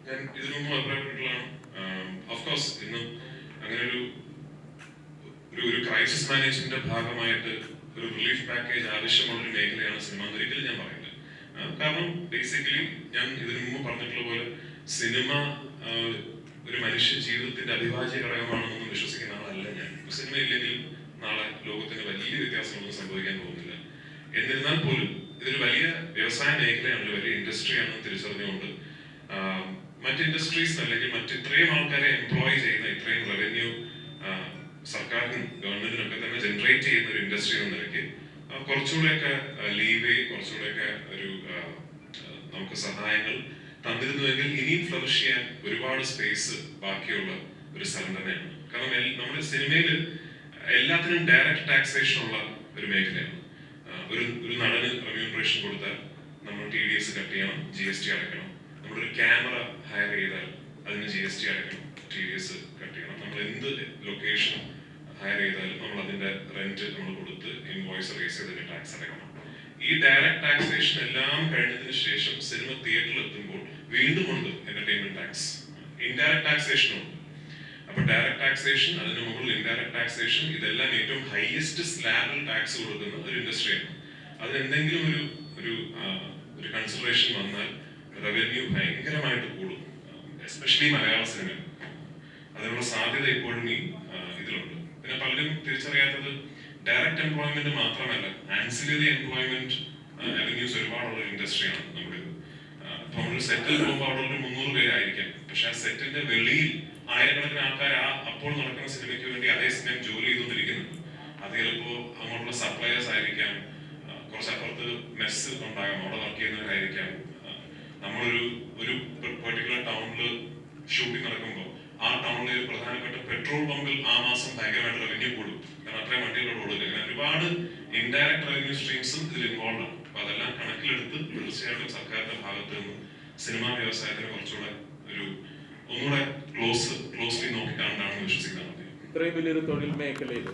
ഞാൻ ഇതിനു മുമ്പ് അഭിപ്രായപ്പെട്ടിട്ടുള്ളതാണ്. ഓഫ്കോഴ്സ് ഇന്നും അങ്ങനെ ഒരു ക്രൈസിസ് മാനേജ്മെന്റിന്റെ ഭാഗമായിട്ട് ഒരു റിലീഫ് പാക്കേജ് ആവശ്യമുള്ള ഒരു മേഖലയാണ് സിനിമ എന്ന് ഒരിക്കലും ഞാൻ പറയില്ല. കാരണം ബേസിക്കലി ഞാൻ ഇതിനു മുമ്പ് പറഞ്ഞിട്ടുള്ള പോലെ സിനിമ ഒരു മനുഷ്യ ജീവിതത്തിന്റെ അവിഭാജ്യ ഘടകമാണെന്നൊന്നും വിശ്വസിക്കുന്ന ആളല്ല ഞാൻ. സിനിമ ഇല്ലെങ്കിൽ നാളെ ലോകത്തിന് വലിയ വ്യത്യാസങ്ങളൊന്നും സംഭവിക്കാൻ പോകുന്നില്ല. എന്നിരുന്നാൽ പോലും ഇതൊരു വലിയ വ്യവസായ മേഖലയാണ്, വലിയ ഇൻഡസ്ട്രിയാണെന്ന് തിരിച്ചറിഞ്ഞുകൊണ്ട് മറ്റ് ഇൻഡസ്ട്രീസ് അല്ലെങ്കിൽ മറ്റ് ഇത്രയും ആൾക്കാരെ എംപ്ലോയ് ചെയ്യുന്ന ഇത്രയും റവന്യൂ സർക്കാരിനും ഗവൺമെന്റിനൊക്കെ തന്നെ ജനറേറ്റ് ചെയ്യുന്ന ഒരു ഇൻഡസ്ട്രി എന്ന നിലയ്ക്ക് കുറച്ചുകൂടെയൊക്കെ ലീവേ, കുറച്ചുകൂടെയൊക്കെ ഒരു നമുക്ക് സഹായങ്ങൾ തന്നിരുന്നുവെങ്കിൽ ഇനിയും ഫ്ലറിഷ് ചെയ്യാൻ ഒരുപാട് സ്പേസ് ബാക്കിയുള്ള ഒരു സ്ഥലം തന്നെയാണ്. കാരണം നമ്മുടെ സിനിമയിൽ എല്ലാത്തിനും ഡയറക്റ്റ് ടാക്സേഷൻ ഉള്ള ഒരു മേഖലയാണ്. ഒരു നടന് റെമ്യൂണറേഷൻ കൊടുത്താൽ നമ്മൾ TDS കട്ട് ചെയ്യണം, GST അടയ്ക്കണം. നമ്മളൊരു ക്യാമറ ഹയർ ചെയ്താൽ അതിന് GST അടയ്ക്കണം, TDS കട്ട് ചെയ്യണം. നമ്മൾ എന്ത് ലൊക്കേഷൻ ഹയർ ചെയ്താലും നമ്മൾ അതിന്റെ റെന്റ് നമ്മൾ കൊടുത്ത് ഇൻവോയ്സ് റേസ് ചെയ്തതിന്റെ ടാക്സ് അടയ്ക്കണം. ഈ ഡയറക്റ്റ് ടാക്സേഷൻ എല്ലാം കഴിഞ്ഞതിന് ശേഷം സിനിമ തിയേറ്ററിൽ എത്തുമ്പോൾ വീണ്ടും ഉണ്ട് എന്റർടൈൻമെന്റ് ടാക്സ്, ഇൻഡയറക്റ്റ് ടാക്സേഷനും ഉണ്ട്. അപ്പൊ ഡയറക്റ്റ് ടാക്സേഷൻ, അതിന് മുകളിൽ ഇൻഡയറക്റ്റ് ടാക്സേഷൻ, ഇതെല്ലാം ഏറ്റവും ഹയസ്റ്റ് സ്ലാബിൽ ടാക്സ് കൊടുക്കുന്ന ഒരു ഇൻഡസ്ട്രിയാണ്. അതിനെന്തെങ്കിലും ഒരു കൺസിഡറേഷൻ വന്നാൽ റവന്യൂ ഭയങ്കരമായിട്ട് കൂടും, എസ്പെഷ്യലി മലയാള സിനിമ. അതിനുള്ള സാധ്യത ഇപ്പോഴും ഇതിലുണ്ട്. പിന്നെ പലരും തിരിച്ചറിയാത്തത് ഡയറക്റ്റ് എംപ്ലോയ്മെന്റ് മാത്രമല്ല, ആൻസിലറി എംപ്ലോയ്മെന്റ് അവന്യൂസ് ഒരുപാടുള്ള ഇൻഡസ്ട്രിയാണ് നമ്മുടെ. ഇപ്പൊ നമ്മളൊരു സെറ്റിൽ പോകുമ്പോൾ അവിടെ ഒരു 300 പേരായിരിക്കാം, പക്ഷെ ആ സെറ്റിന്റെ വെളിയിൽ ആയിരക്കണക്കിന് ആൾക്കാർ അപ്പോൾ നടക്കുന്ന സിനിമയ്ക്ക് വേണ്ടി അതേ സമയം ജോലി ചെയ്തുകൊണ്ടിരിക്കുന്നുണ്ട്. അത് ചിലപ്പോൾ അങ്ങോട്ടുള്ള സപ്ലയേഴ്സ് ആയിരിക്കാം, കുറച്ചപ്പുറത്ത് മെസ്സ് ഉണ്ടാകാം, അവിടെ വർക്ക് ചെയ്യുന്നവരായിരിക്കാം. നമ്മളൊരു പെർട്ടിക്കുലർ ടൗണിൽ ഷൂട്ടിംഗ് നടക്കുമ്പോൾ ആ ടൗണിലെ ഒരു പ്രധാനപ്പെട്ട പെട്രോൾ പമ്പിൽ ആ മാസം ഭയങ്കരമായിട്ട് റവന്യൂ കൂടും, കാരണം അത്രയും വണ്ടികളോട് ഓടില്ല. അങ്ങനെ ഒരുപാട് ഇൻഡയറക്ട് റവന്യൂ സ്ട്രീംസും ഇതിൽ ഇൻവോൾവ് ആണ്. അപ്പൊ അതെല്ലാം കണക്കിലെടുത്ത് തീർച്ചയായിട്ടും സർക്കാരിന്റെ ഭാഗത്ത് നിന്ന് സിനിമാ വ്യവസായത്തിന് കുറച്ചുകൂടെ ഒന്നുകൂടെ ക്ലോസ്ലി നോക്കിക്കാണ്ടാണെന്ന് വിശ്വസിക്കുന്നത്. ഇത്രയും വലിയൊരു തൊഴിൽ മേഖലയിൽ